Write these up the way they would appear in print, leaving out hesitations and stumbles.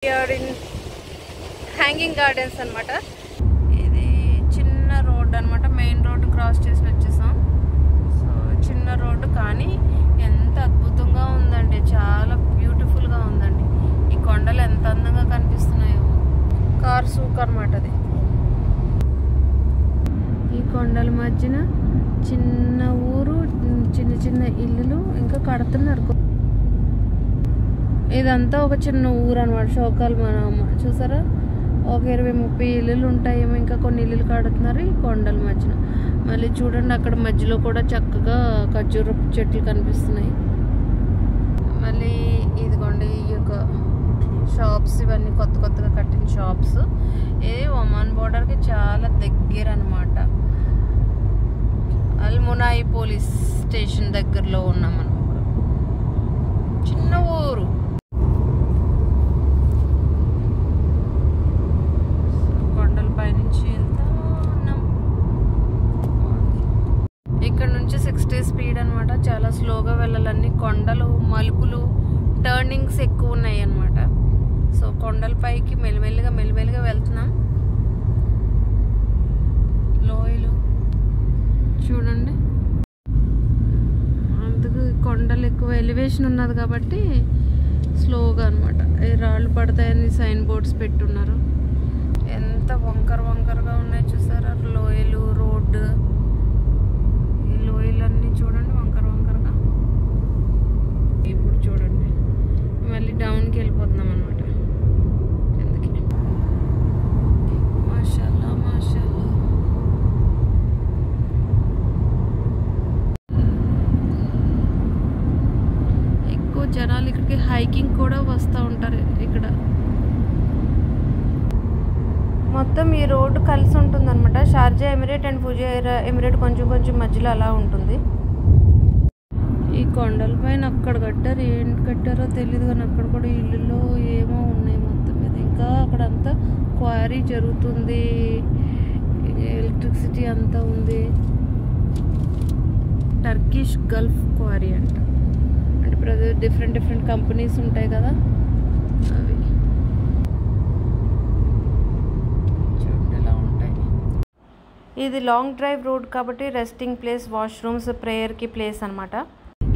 Are in hanging gardens అనమాట. ఇది చిన్న రోడ్ అనమాట, మెయిన్ రోడ్ క్రాస్ చేసి వచ్చేసాం. సో చిన్న రోడ్డు కానీ ఎంత అద్భుతంగా ఉందండి, చాలా బ్యూటిఫుల్గా ఉందండి. ఈ కొండలు ఎంత అందంగా కనిపిస్తున్నాయో. కార్ సూక్ అనమాట అది. ఈ కొండల మధ్యన చిన్న ఊరు, చిన్న చిన్న ఇల్లులు ఇంకా కడుతున్నారు. ఇదంతా ఒక చిన్న ఊరు అనమాట, షోకాల్ మనమ్మ. చూసారా, ఒక 20-30 ఇల్లులు ఉంటాయేమో, ఇంకా కొన్ని ఇల్లులు కడుతున్నారు ఈ కొండల మధ్యన. మళ్ళీ చూడండి అక్కడ మధ్యలో కూడా చక్కగా ఖర్జూర చెట్లు కనిపిస్తున్నాయి. మళ్ళీ ఇదిగోండి ఈ యొక్క షాప్స్, ఇవన్నీ కొత్త కొత్తగా కట్టిన షాప్స్. ఇది ఒమాన్ బోర్డర్కి చాలా దగ్గర అనమాట. అల్మునాయి పోలీస్ స్టేషన్ దగ్గరలో ఉన్నాం మనం. చిన్న ఊరు. కొండలపై నుంచి వెళ్తా ఉన్నాం. ఇక్కడ నుంచి 60 స్పీడ్ అనమాట, చాలా స్లోగా వెళ్ళాలన్నీ. కొండలు, మలుపులు, టర్నింగ్స్ ఎక్కువ ఉన్నాయి అనమాట. సో కొండలపైకి మెల్లిమెల్లిగా వెళ్తున్నాం. లోయలు చూడండి, అందుకు కొండలు ఎక్కువ ఎలివేషన్ ఉన్నది కాబట్టి స్లోగా అనమాట. రాళ్ళు పడతాయని సైన్ బోర్డ్స్ పెట్టున్నారు. ఎంత వంకరగా ఉన్నాయి చూసారా లోయలు, రోడ్డు. ఈ లోయలన్నీ చూడండి వంకరగా. ఇప్పుడు చూడండి మళ్ళీ డౌన్కి వెళ్ళిపోతున్నాం అనమాట, కిందకి. మాషాల్లా మాషాల్లా. ఎక్కువ జనాలు ఇక్కడికి హైకింగ్ కూడా వస్తూ ఉంటారు. ఇక్కడ మొత్తం ఈ రోడ్డు కలిసి ఉంటుంది అనమాట. Sharjah emirate and Fujairah emirate కొంచెం మధ్యలో అలా ఉంటుంది. ఈ కొండల పైన అక్కడ కట్టారు, ఏంటి కట్టారో తెలియదు కానీ అక్కడ కూడా ఇల్లులో ఏమో ఉన్నాయి మొత్తం మీద. ఇంకా అక్కడంతా క్వారీ జరుగుతుంది, ఎలక్ట్రిసిటీ అంతా ఉంది. టర్కిష్ గల్ఫ్ క్వారీ అంట. అంటే ఇప్పుడు డిఫరెంట్ కంపెనీస్ ఉంటాయి కదా, అవి. ఇది లాంగ్ డ్రైవ్ రోడ్ కాబట్టి రెస్టింగ్ ప్లేస్, వాష్రూమ్స్, ప్రేయర్కి ప్లేస్ అనమాట.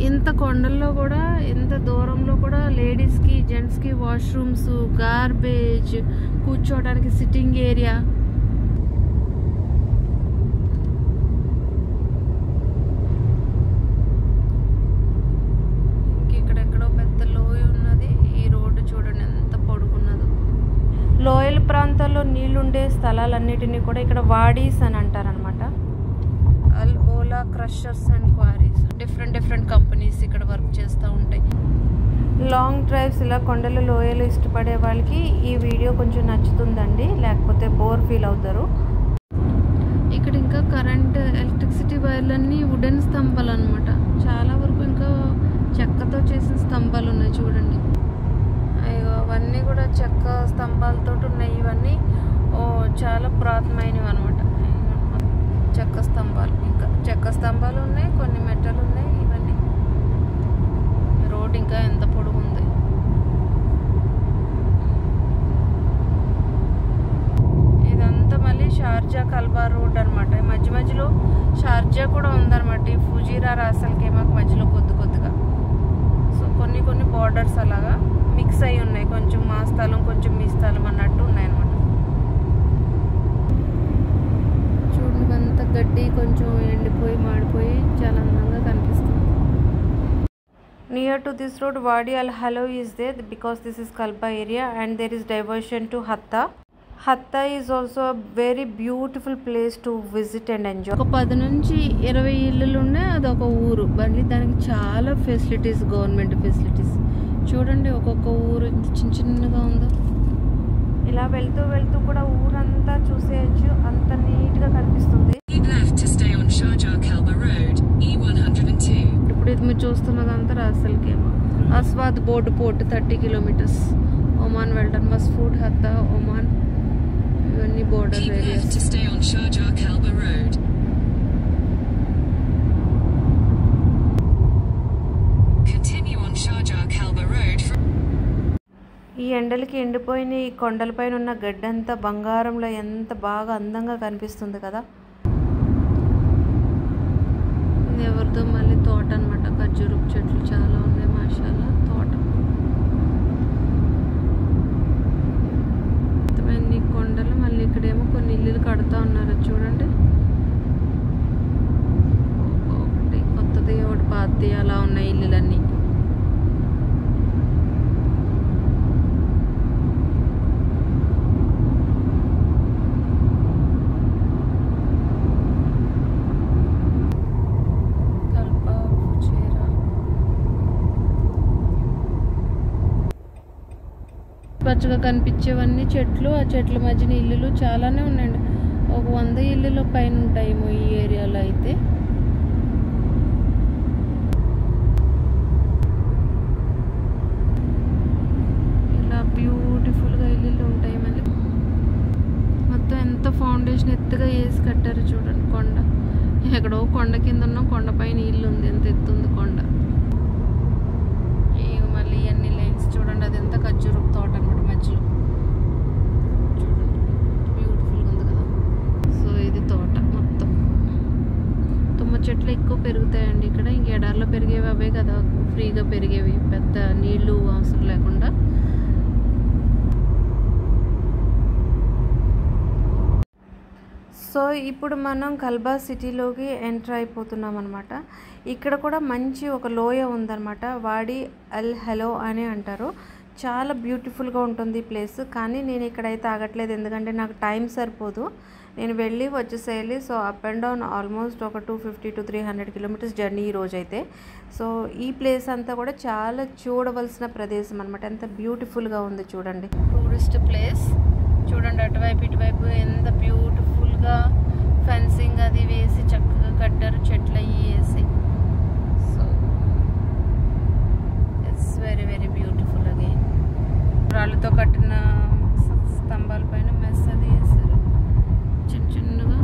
ఇంత కొండల్లో కూడా, ఇంత దూరంలో కూడా లేడీస్కి, జెంట్స్కి వాష్రూమ్స్, గార్బేజ్, కూర్చోవడానికి సిట్టింగ్ ఏరియా. ఇంకెక్కడెక్కడో పెద్ద లోయ ఉన్నది. ఈ రోడ్డు చూడండి ఎంత పొడుగున్నదో. లోయల ప్రాంతాల్లో నీళ్లుండే స్థలాలన్నిటినీ కూడా ఇక్కడ వాడీస్ అని అంటారనమాట. Al Ola crushers and quarries, different companies ఇక్కడ వర్క్ చేస్తూ ఉంటాయి. లాంగ్ డ్రైవ్స్ ఇలా కొండల లోయలు ఇష్టపడే వాళ్ళకి ఈ వీడియో కొంచెం నచ్చుతుందండి, లేకపోతే బోర్ ఫీల్ అవుతారు. ఇక్కడ ఇంకా కరెంట్, ఎలక్ట్రిసిటీ వైర్లన్నీ వుడెన్ స్తంభాలు అనమాట. చాలా వరకు ఇంకా చెక్కతో చేసిన స్తంభాలు ఉన్నాయి చూడండి. అవన్నీ కూడా చెక్క స్తంభాలతో ఉన్నాయి. ఇవన్నీ చాలా పురాతనమైనవి అనమాట. చెక్క స్తంభాలు, ఇంకా చెక్క స్తంభాలు ఉన్నాయి, కొన్ని మెట్టలు ఉన్నాయి. ఇవన్నీ రోడ్ ఇంకా ఎంత పొడుగు ఉంది. ఇదంతా మళ్ళీ షార్జా కల్బా రోడ్ అనమాట. మధ్యలో షార్జా కూడా ఉందన్నమాట. ఈ ఫుజైరా రాసల్ ఖైమాకి మధ్యలో కొద్దిగా. సో కొన్ని బార్డర్స్ అలాగా మిక్స్ అయి ఉన్నాయి. కొంచెం మా స్థలం, కొంచెం మీ స్థలం అన్నట్టు ఉన్నాయి అనమాట. చూడండి అంత గడ్డి కొంచెం ఎండిపోయి మాడిపోయి చాలా అందంగా కనిపిస్తుంది. Near to this road Wadi Al Helo is there because this is Kalba area and there is diversion to Hatta. Hatta is also a very beautiful place to visit and enjoy. ఒక 10 నుంచి 20 ఇల్లులు ఉన్నాయి, అదొక ఊరు. మళ్ళీ దానికి చాలా facilities, government facilities. చూడండి ఒక్కొక్క ఊరు చిన్నగా ఉందో. ఇలా వెళ్తూ కూడా ఊరంతా చూసేయచ్చు, అంత నీట్గా కనిపిస్తుంది. ఇప్పుడు ఇది మీరు చూస్తున్నదంతా రాసల్ ఖైమా. అస్వాద్ బోర్డు పోర్ట్ 30 కిలోమీటర్స్. ఒమాన్ వెళ్ళడం, మస్ఫూడ్, హత్తా, ఒమాన్, ఇవన్నీ బోర్డర్ ఏరియాస్. ఈ ఎండలకి ఎండిపోయిన ఈ కొండలపైన ఉన్న గడ్డంతా బంగారంలో ఎంత బాగా అందంగా కనిపిస్తుంది కదా. ఇది ఎవరిదో మళ్ళీ తోట అనమాట. ఖర్జూరపు చెట్లు చాలా ఉన్నాయి. మాషాల్లా తోట. మొత్తమైన కొండలు. మళ్ళీ ఇక్కడేమో కొన్ని ఇల్లులు కడుతూ ఉన్నారు చూడండి. ఒకటి కొత్తది ఒకటి పాతది అలా ఉన్నాయి ఇల్లులన్నీ. పచ్చగా కనిపించేవన్నీ చెట్లు. ఆ చెట్ల మధ్యన ఇల్లులు చాలానే ఉన్నాయండి. ఒక 100 ఇల్లుల పైన ఉంటాయేమో ఈ ఏరియాలో అయితే. ఇలా బ్యూటిఫుల్గా ఇల్లులు ఉంటాయి. మళ్ళీ మొత్తం ఎంత ఫౌండేషన్ ఎత్తుగా వేసి కట్టారు చూడండి. కొండ ఎక్కడో కొండ కింద ఉన్న కొండ పైన ఇల్లు ఉంది. ఎంత ఎత్తుంది కొండ. మళ్ళీ అన్ని లైన్స్ చూడండి. అది ఎంత ఖర్జూరపు తోట అనమాట మధ్యలో. చూడండి బ్యూటిఫుల్గా ఉంది కదా. సో ఇది తోట మొత్తం. తుమ్మ చెట్లు ఎక్కువ పెరుగుతాయండి ఇక్కడ. ఇంక ఎడార్లో పెరిగేవి అవే కదా ఫ్రీగా పెరిగేవి, పెద్ద నీళ్లు అవసరం లేకుండా. సో ఇప్పుడు మనం కల్బా సిటీలోకి ఎంటర్ అయిపోతున్నాం అనమాట. ఇక్కడ కూడా మంచి ఒక లోయ ఉందన్నమాట. వాడి అల్ హలో అని అంటారు. చాలా బ్యూటిఫుల్గా ఉంటుంది ఈ ప్లేస్. కానీ నేను ఇక్కడైతే ఆగట్లేదు, ఎందుకంటే నాకు టైం సరిపోదు. నేను వెళ్ళి వచ్చేసేయాలి. So up and down almost ఒక 250 to 300 కిలోమీటర్స్ జర్నీ ఈ రోజైతే. సో ఈ ప్లేస్ అంతా కూడా చాలా చూడవలసిన ప్రదేశం అనమాట. ఎంత బ్యూటిఫుల్గా ఉంది చూడండి. టూరిస్ట్ ప్లేస్ చూడండి. అటువైపు ఇటువైపు ఎంత బ్యూటిఫుల్గా ఫెన్సింగ్ అది వేసి చక్కగా కట్టారు. చెట్లు అవి వేసి. So it's very very beautiful. Again రాళ్ళతో కట్టిన స్తంభాల పైన మెస్ అది వేసారు. చిన్న చిన్నగా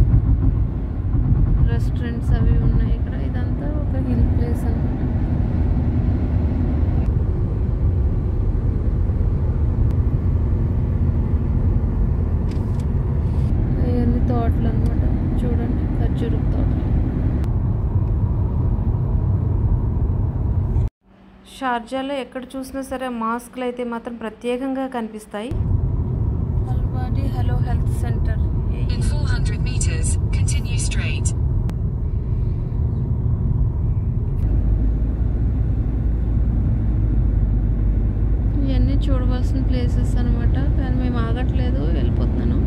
రెస్టారెంట్స్ అవి ఉన్నాయి ఇక్కడ. ఇదంతా ఒక హిల్ ప్లేస్ అనమాట. అవన్నీ తోటలు అనమాట. చూడండి ఖర్జూరపు తోటలు. షార్జాలో ఎక్కడ చూసినా సరే మాస్క్లు అయితే మాత్రం ప్రత్యేకంగా కనిపిస్తాయి. Al Wadi Helo health center. In 400 meters, continue straight. ఇవన్నీ చూడవలసిన ప్లేసెస్ అనమాట. కానీ మేము ఆగట్లేదు, వెళ్ళిపోతున్నాను.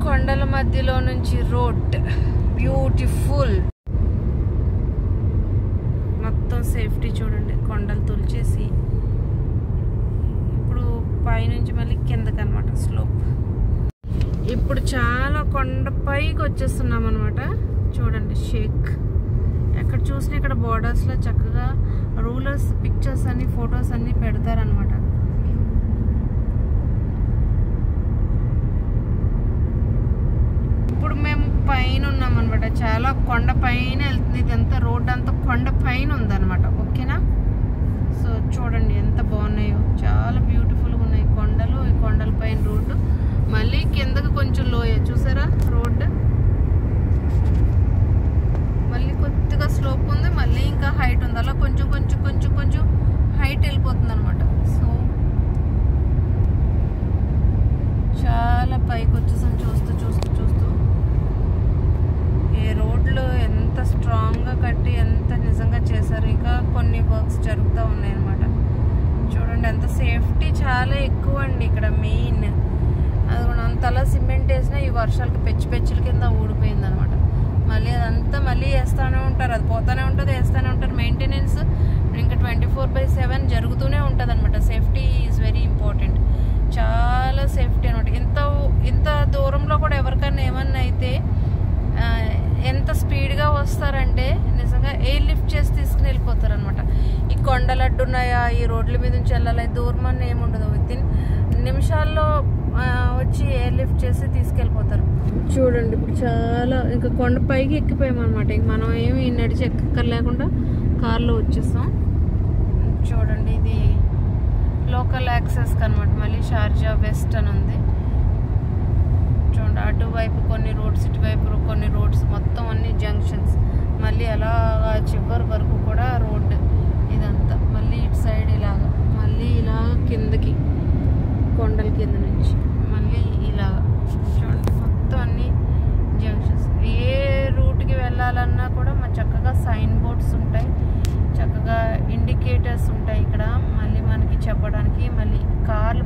కొండల మధ్యలో నుంచి రోడ్ బ్యూటిఫుల్. మొత్తం సేఫ్టీ చూడండి. కొండలు తుల్చేసి ఇప్పుడు పైనుంచి మళ్ళీ కిందకి అనమాట స్లోప్. ఇప్పుడు చాలా కొండపైకి వచ్చేస్తున్నాం అనమాట. చూడండి షేక్. ఎక్కడ చూసినా ఇక్కడ బోర్డర్స్లో చక్కగా రూలర్స్ పిక్చర్స్ అన్ని ఫొటోస్ అన్ని పెడతారనమాట. ఇప్పుడు మేము పైన ఉన్నాం అనమాట. చాలా కొండ పైన వెళ్తుంది. ఇదంతా రోడ్ అంతా కొండ పైన ఉందన్నమాట. ఓకేనా. సో చూడండి ఎంత బాగున్నాయో. చాలా బ్యూటిఫుల్గా ఉన్నాయి కొండలు. ఈ కొండల పైన రోడ్డు. మళ్ళీ కిందకి కొంచెం లోయ చూసారా రోడ్. మళ్ళీ కొద్దిగా స్లోప్ ఉంది. మళ్ళీ ఇంకా హైట్ ఉంది. అలా కొంచెం కొంచెం కొంచెం కొంచెం హైట్ వెళ్ళిపోతుంది అనమాట. సో చాలా పైకి వచ్చేసాం చూస్తూ చూస్తూ చూస్తూ. ఈ రోడ్లు ఎంత స్ట్రాంగ్గా కట్టి ఎంత నిజంగా చేశారు. ఇంకా కొన్ని వర్క్స్ జరుగుతూ ఉన్నాయి అనమాట. చూడండి ఎంత సేఫ్టీ చాలా ఎక్కువ అండి ఇక్కడ మెయిన్. అది కూడా అంతలా సిమెంట్ వేసినా ఈ వర్షాలకి పెచ్చుల కింద ఊడిపోయింది అనమాట. మళ్ళీ అదంతా మళ్ళీ వేస్తూనే ఉంటారు. అది పోతూనే ఉంటుంది, వేస్తూనే ఉంటారు. మెయింటెనెన్స్ ఇంకా 24/7 జరుగుతూనే ఉంటుంది అనమాట. Safety is very important. చాలా సేఫ్టీ అనమాట. ఇంత దూరంలో కూడా ఎవరికైనా ఏమన్నా అయితే ఎంత స్పీడ్గా వస్తారంటే నిజంగా ఎయిర్ లిఫ్ట్ చేసి తీసుకుని వెళ్ళిపోతారు అనమాట. ఈ కొండలు అడ్డున్నాయా, ఈ రోడ్ల మీద నుంచి వెళ్ళాలి, దూరం అని ఏముండదు. వితిన్ నిమిషాల్లో వచ్చి ఎయిర్ లిఫ్ట్ చేసి తీసుకెళ్ళిపోతారు. చూడండి ఇప్పుడు చాలా ఇంకా కొండ పైకి ఎక్కిపోయామన్నమాట. ఇంక మనం ఏమి నడిచి ఎక్కలేకుండా కార్లో వచ్చేస్తాం. చూడండి ఇది లోకల్ యాక్సెస్కి అనమాట. మళ్ళీ షార్జా వెస్ట్ అని ఉంది చూడండి. అటువైపు కొన్ని రోడ్స్, ఇటువైపు కొన్ని రోడ్స్, మొత్తం అన్ని జంక్షన్స్. మళ్ళీ అలా చివరి వరకు కూడా రోడ్ ఇదంతా. మళ్ళీ ఇటు సైడ్ ఇలాగా, మళ్ళీ ఇలా కిందకి కొండల కింద నుంచి మళ్ళీ ఇలాగా చూడండి. మొత్తం అన్ని జంక్షన్స్. ఏ రూట్కి వెళ్ళాలన్నా కూడా చక్కగా సైన్ బోర్డ్స్ ఉంటాయి, చక్కగా ఇండికేటర్స్ ఉంటాయి ఇక్కడ మళ్ళీ మనకి చెప్పడానికి. మళ్ళీ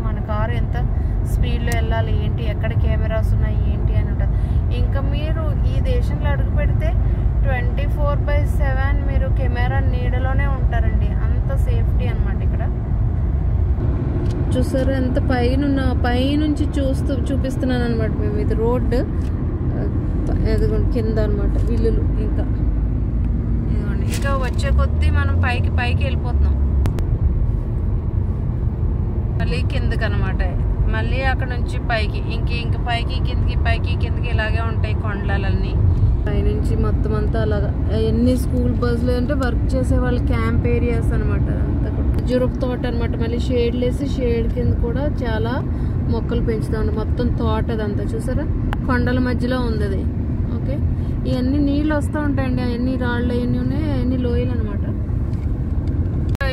మన కారు ఎంత స్పీడ్లో వెళ్ళాలి, ఏంటి, ఎక్కడ కెమెరాస్ ఉన్నాయి, ఏంటి అని ఉంటుంది. ఇంకా మీరు ఈ దేశంలో అడుగు పెడితే 24/7 మీరు కెమెరా నీడలోనే ఉంటారండి. అంత సేఫ్టీ అనమాట ఇక్కడ. చూసారు ఎంత పైనుంచి చూపిస్తున్నాను అనమాట మేము. ఇది రోడ్డు ఎదుగుండి కింద అనమాట ఇల్లులు. ఇంకా ఇదిగోండి, ఇంకా వచ్చే కొద్దీ మనం పైకి వెళ్ళిపోతున్నాం. మళ్ళీ కిందకి అనమాట. మళ్ళీ అక్కడ నుంచి పైకి, ఇంక పైకి కిందకి ఇలాగే ఉంటాయి కొండలన్నీ. పైనుంచి మొత్తం అంతా అలాగా. ఎన్ని స్కూల్ బస్సులు అంటే వర్క్ చేసే వాళ్ళ క్యాంప్ ఏరియాస్ అనమాట. అదంతా కూడా జురుపు తోట అనమాట. మళ్ళీ షేడ్లేసి షేడ్ కింద కూడా చాలా మొక్కలు పెంచుతాం. మొత్తం తోట అదంతా చూసారా, కొండల మధ్యలో ఉంది అది. ఓకే, ఇవన్నీ నీళ్ళు వస్తూ ఉంటాయండి. అవన్నీ రాళ్ళు అవన్నీ ఉన్నాయి, అవన్నీ లోయలు అనమాట.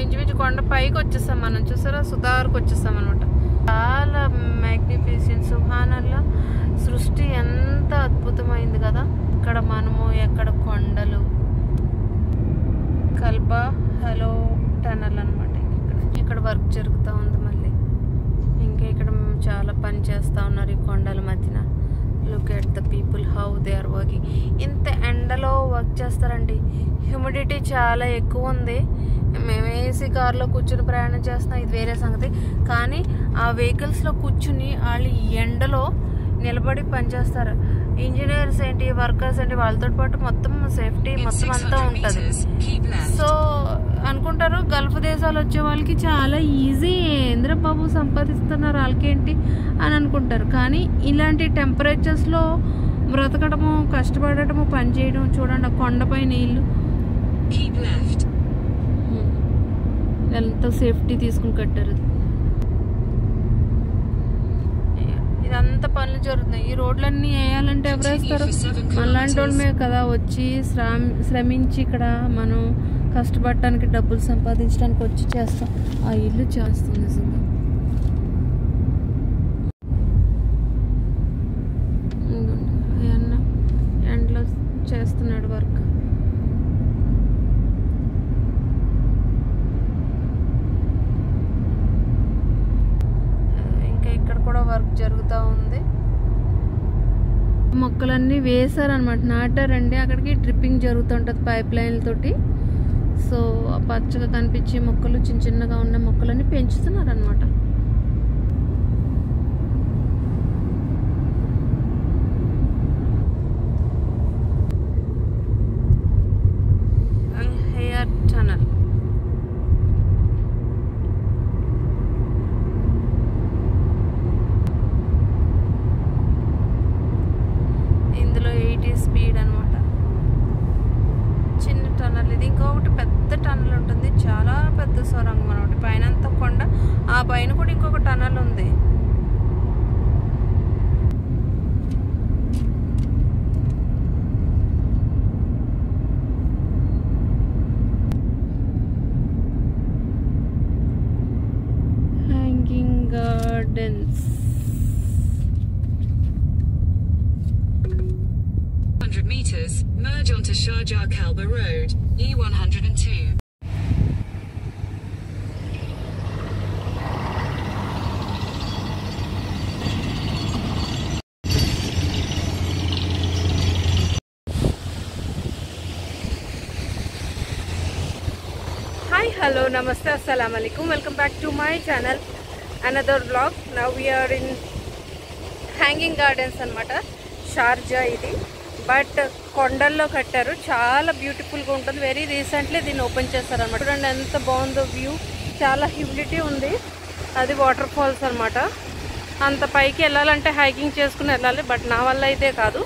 ఇంచుమించు కొండ పైకి వచ్చేస్తాం మనం. చూసారా, సుధార్కి వచ్చేస్తాం అనమాట. చాలా మ్యాగ్నిఫిసెంట్, సుబ్హానల్లా. సృష్టి ఎంత అద్భుతమైంది కదా. ఇక్కడ మనము, ఎక్కడ కొండలు, కల్బా హలో టనల్ అనమాట. ఇక్కడ వర్క్ జరుగుతూ ఉంది. మళ్ళీ ఇంకా ఇక్కడ చాలా పని చేస్తూ ఉన్నారు ఈ కొండల మధ్యన. Look at the people how they are working. ఇంత ఎండలో వర్క్ చేస్తారండి. హ్యూమిడిటీ చాలా ఎక్కువ ఉంది. మేము ఏసీ కార్లో కూర్చుని ప్రయాణం చేస్తున్నాం, ఇది వేరే సంగతి. కానీ ఆ వెహికల్స్లో కూర్చుని వాళ్ళు ఎండలో నిలబడి పనిచేస్తారు. ఇంజనీర్స్ ఏంటి, వర్కర్స్ ఏంటి, వాళ్ళతో పాటు మొత్తం సేఫ్టీ మొత్తం అంతా ఉంటుంది. సో అనుకుంటారు గల్ఫ్ దేశాలు వచ్చే వాళ్ళకి చాలా ఈజీ, ఇంద్రబాబు సంపాదిస్తున్నారు వాళ్ళకేంటి అని అనుకుంటారు. కానీ ఇలాంటి టెంపరేచర్స్లో బ్రతకడము, కష్టపడటము, పని చేయడం చూడండి. కొండపై నీళ్ళు ఎంత సేఫ్టీ తీసుకుని కట్టారు. ఇదంతా పనులు జరుగుతున్నాయి. ఈ రోడ్లన్నీ వేయాలంటే ఎవరు వేస్తారు? అలాంటి వాళ్ళమే కదా వచ్చి శ్రమించి ఇక్కడ మనం కష్టపడటానికి, డబ్బులు సంపాదించడానికి వచ్చి చేస్తాం. ఆ ఇల్లు చేస్తుంది నిజంగా. ఎండ్లో చేస్తున్నాడు వర్క్. కూడా వర్క్ జరుగుతూ ఉంది. మొక్కలన్నీ వేసారనమాట, నాటారండి. అక్కడికి డ్రిప్పింగ్ జరుగుతుంటుంది పైప్ లైన్ తోటి. సో పచ్చగా కనిపించే మొక్కలు, చిన్నగా ఉన్న మొక్కలన్నీ పెంచుతున్నారు అనమాట. Hair tunnel. ఇందులో 80 స్పీడ్ అనమాట. చిన్న టనల్ ఇది. ఇంకొకటి పెద్ద టనల్ ఉంటుంది, చాలా పెద్ద సొరంగం అనమాట. పైన అంతా కొండ, ఆ పైన కూడా ఇంకొక టనల్ ఉంది. Hanging gardens. 100 meters, merge onto Sharjah Kalba Road, E102. Hi, hello, namaste, assalamu alaikum. Welcome back to my channel. Another vlog. Now we are in Hanging Gardens anamata. Sharjah ఇది. బట్ కొండల్లో కట్టారు, చాలా బ్యూటిఫుల్గా ఉంటుంది. వెరీ రీసెంట్లీ దీన్ని open చేస్తారనమాట. చూడండి ఎంత బాగుందో వ్యూ. చాలా హ్యూమిడిటీ ఉంది. అది వాటర్ ఫాల్స్ అనమాట. అంత పైకి వెళ్ళాలంటే హైకింగ్ చేసుకుని వెళ్ళాలి, బట్ నా వల్ల అయితే కాదు.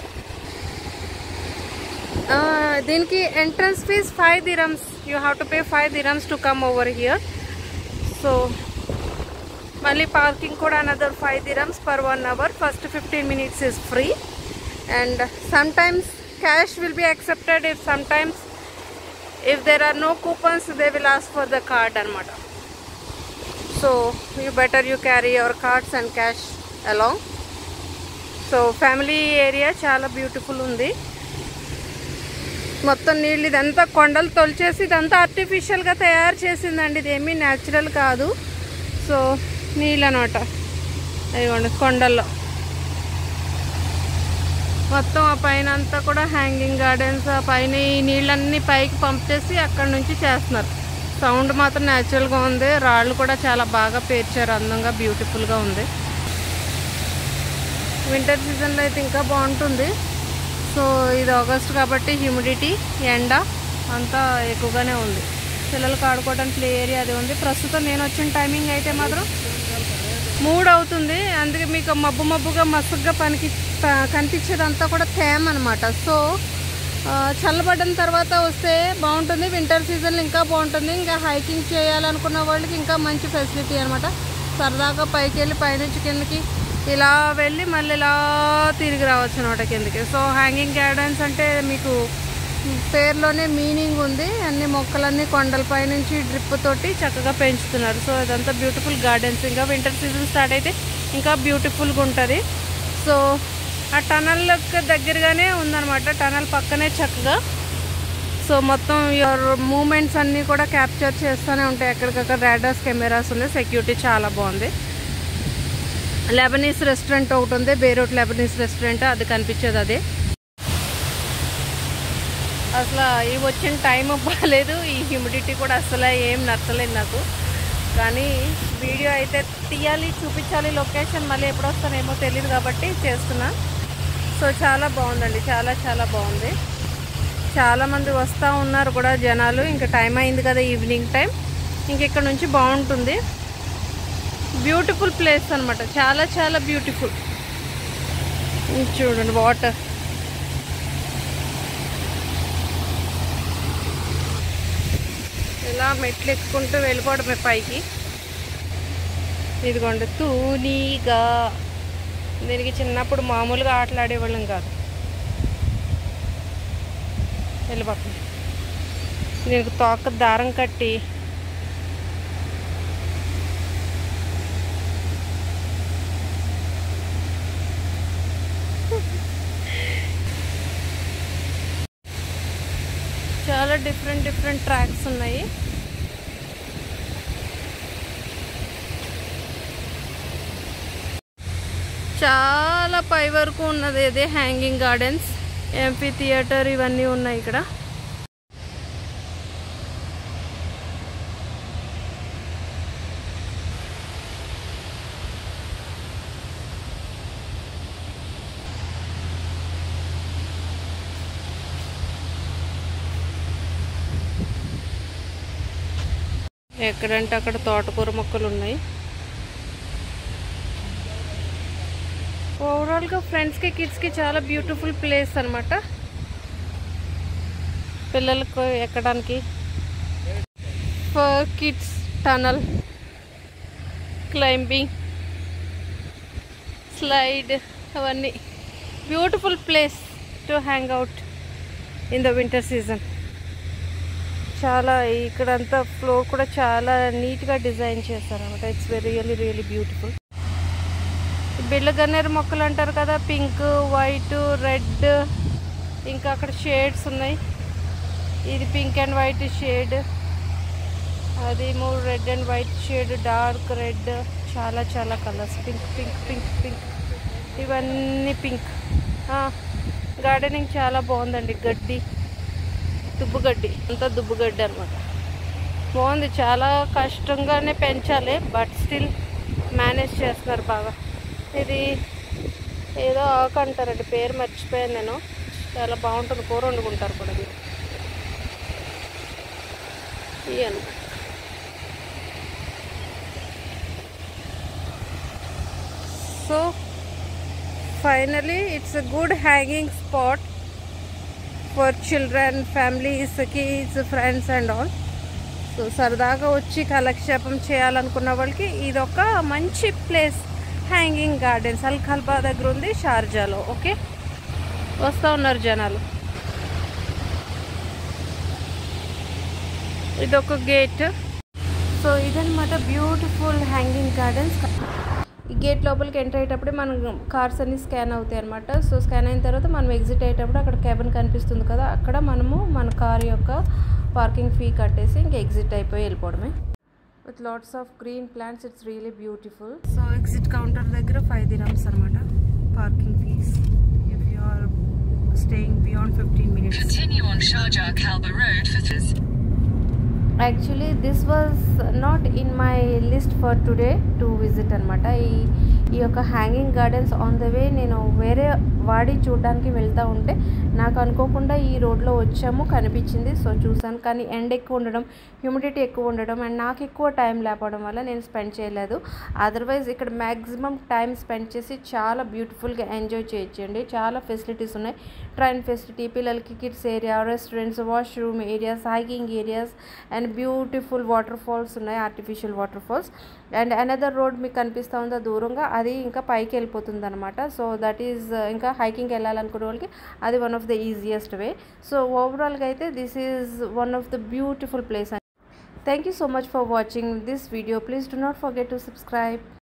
దీనికి entrance fee 5 dirhams. You have to pay 5 dirhams to come over here. So మళ్ళీ పార్కింగ్ కూడా another 5 dirhams per 1 hour. First 15 minutes is free, and sometimes cash will be accepted. If there are no coupons, they will ask for the card anamata. So you carry your cards and cash along. So family area చాలా beautiful ఉంది. మొత్తం నీళ్ళు ఇదంతా కొండలు తొలిచేసి ఇదంతా ఆర్టిఫిషియల్గా తయారు చేసిందండి, ఇదేమీ న్యాచురల్ కాదు. సో నీళ్ళు అనమాట, అదిగోండి కొండల్లో మొత్తం ఆ పైన అంతా కూడా హ్యాంగింగ్ గార్డెన్స్. ఆ పైన ఈ నీళ్ళన్నీ పైకి పంప్ చేసి అక్కడ నుంచి చేస్తున్నారు. సౌండ్ మాత్రం న్యాచురల్గా ఉంది. రాళ్ళు కూడా చాలా బాగా పేర్చారు, అందంగా బ్యూటిఫుల్గా ఉంది. వింటర్ సీజన్లో అయితే ఇంకా బాగుంటుంది. సో ఇది ఆగస్ట్ కాబట్టి హ్యూమిడిటీ, ఎండ అంతా ఎక్కువగానే ఉంది. పిల్లలకు ఆడుకోవడానికి ప్లే ఏరియా అది ఉంది. ప్రస్తుతం నేను వచ్చిన టైమింగ్ అయితే మాత్రం 3 అవుతుంది. అందుకే మీకు మబ్బుగా మసుగ్గా కనిపించేదంతా కూడా తేమ అనమాట. సో చల్లబడిన తర్వాత వస్తే బాగుంటుంది. వింటర్ సీజన్లో ఇంకా బాగుంటుంది. ఇంకా హైకింగ్ చేయాలనుకున్న వాళ్ళకి ఇంకా మంచి ఫెసిలిటీ అనమాట. సరదాగా పైకి వెళ్ళి పైనుంచి కిందకి ఇలా వెళ్ళి మళ్ళీ ఇలా తిరిగి రావచ్చు అనమాట కిందకి. సో హ్యాంగింగ్ గార్డెన్స్ అంటే మీకు పేరులోనే మీనింగ్ ఉంది. అన్ని మొక్కలన్నీ కొండలపై నుంచి డ్రిప్ తోటి చక్కగా పెంచుతున్నారు. సో ఇదంతా బ్యూటిఫుల్ గార్డెన్స్. ఇంకా వింటర్ సీజన్ స్టార్ట్ అయితే ఇంకా బ్యూటిఫుల్గా ఉంటుంది. సో ఆ టనల్కి దగ్గరగానే ఉందన్నమాట, టనల్ పక్కనే చక్కగా. సో మొత్తం యువర్ మూమెంట్స్ అన్నీ కూడా క్యాప్చర్ చేస్తూనే ఉంటాయి. ఎక్కడికక్కడ రాడార్స్ కెమెరాస్ ఉన్నాయి. సెక్యూరిటీ చాలా బాగుంది. లెబనీస్ రెస్టారెంట్ ఒకటి ఉంది, బేరూట్ లెబనీస్ రెస్టారెంట్, అది కనిపించేది అదే. అసలు ఈ వచ్చిన టైం బాగాలేదు, ఈ హ్యూమిడిటీ కూడా అసలు ఏం నచ్చలేదు నాకు. కానీ వీడియో అయితే తీయాలి, చూపించాలి. లొకేషన్ మళ్ళీ ఎప్పుడు వస్తానేమో తెలియదు కాబట్టి చేస్తున్నా. సో చాలా బాగుందండి, చాలా బాగుంది. చాలామంది వస్తూ ఉన్నారు కూడా జనాలు. ఇంకా టైం అయింది కదా, ఈవినింగ్ టైం. ఇంక ఇక్కడ నుంచి బాగుంటుంది. బ్యూటిఫుల్ ప్లేస్ అనమాట, చాలా బ్యూటిఫుల్. చూడండి వాటర్, ఇలా మెట్లు ఎక్కుంటూ వెళ్ళిపోవడమే పైకి. ఇదిగోండి తూనీగా. దీనికి చిన్నప్పుడు మామూలుగా ఆటలాడేవాళ్ళం కాదు. వెళ్ళిపోతుంది. దీనికి తోక దారం కట్టి చాలా డిఫరెంట్ ట్రాక్స్ ఉన్నాయి. చాలా పై వరకు ఉన్నది ఇదే హ్యాంగింగ్ గార్డెన్స్. ఎంపీ థియేటర్ ఇవన్నీ ఉన్నాయి ఇక్కడ. ఎక్కడంటే అక్కడ తోటకూర మొక్కలు ఉన్నాయి. ఓవరాల్గా ఫ్రెండ్స్కి కిడ్స్కి చాలా బ్యూటిఫుల్ ప్లేస్ అనమాట. పిల్లలకు ఎక్కడానికి for kids tunnel, climbing, slide, అవన్నీ beautiful place to hang out in the winter season. చాలా ఇక్కడంతా ఫ్లోర్ కూడా చాలా నీట్గా డిజైన్ చేశారు అనమాట. It's really beautiful. బిళ్ళ గన్నేరు మొక్కలు అంటారు కదా, పింక్, వైట్, రెడ్, ఇంకా అక్కడ షేడ్స్ ఉన్నాయి. ఇది పింక్ అండ్ వైట్ షేడ్, అది మూడు red and white shade, dark red, చాలా కలర్స్. పింక్ ఇవన్నీ పింక్. గార్డెనింగ్ చాలా బాగుందండి. గడ్డి, దుబ్బుగడ్డి, అంతా దుబ్బుగడ్డి అనమాట. బాగుంది. చాలా కష్టంగానే పెంచాలి, బట్ స్టిల్ మేనేజ్ చేస్తున్నారు బాగా. ఇది ఏదో ఆకు అంటారండి, పేరు మర్చిపోయాను నేను. చాలా బాగుంటుంది, కూర వండుకుంటారు కూడా ఇది. అనమాట. So finally it's a good hanging spot for children, families, kids, friends and all. So సరదాగా వచ్చి కాలక్షేపం చేయాలనుకున్న వాళ్ళకి ఇది ఒక మంచి ప్లేస్. హ్యాంగింగ్ గార్డెన్స్ అల్ ఖల్బా దగ్గర ఉంది, షార్జాలో. ఓకే, వస్తూ ఉన్నారు జనాలు. ఇదొక గేట్. సో ఇదన్నమాట బ్యూటిఫుల్ హ్యాంగింగ్ గార్డెన్స్. ఈ గేట్ లోపలికి ఎంటర్ అయ్యేటప్పుడే మన కార్స్ అన్ని స్కాన్ అవుతాయి అనమాట. సో స్కాన్ అయిన తర్వాత మనం ఎగ్జిట్ అయ్యేటప్పుడు అక్కడ కేబిన్ కనిపిస్తుంది కదా, అక్కడ మనము మన కార్ యొక్క పార్కింగ్ ఫీ కట్టేసి ఇంకా ఎగ్జిట్ అయిపోయి వెళ్ళిపోవడమే. With lots of green plants, it's really beautiful. So exit counter దగ్గర 5 dirhams అనమాట parking fees if you are staying beyond 15 minutes. Continue on Sharjah Kalba Road for this. Actually this was not in my list for today to visit అనమాట. ఈ యొక్క hanging gardens on the way నేను వేరే వాడి చూడడానికి వెళ్తూ ఉంటే నాకు అనుకోకుండా ఈ రోడ్లో వచ్చాము, కనిపించింది. సో చూసాను, కానీ ఎండ్ ఎక్కువ ఉండడం, హ్యూమిడిటీ ఎక్కువ ఉండడం అండ్ నాకు ఎక్కువ టైం లేకపోవడం వల్ల నేను స్పెండ్ చేయలేదు. అదర్వైజ్ ఇక్కడ మ్యాక్సిమం టైం స్పెండ్ చేసి చాలా బ్యూటిఫుల్గా ఎంజాయ్ చేయొచ్చండి. చాలా ఫెసిలిటీస్ ఉన్నాయి. ట్రైన్ ఫెసిలిటీ, పిల్లలకి kids area, restaurants, washroom areas, hiking areas and beautiful waterfalls ఉన్నాయి, artificial waterfalls. And another road మీకు కనిపిస్తూ ఉందా దూరంగా, అది ఇంకా పైకి వెళ్ళిపోతుంది అనమాట. సో దట్ ఈజ్ ఇంకా హైకింగ్ వెళ్ళాలనుకునే వాళ్ళకి అది one of the easiest way. So ఓవరాల్గా అయితే this is one of the beautiful place. Thank you so much for watching this video. Please do not forget to subscribe.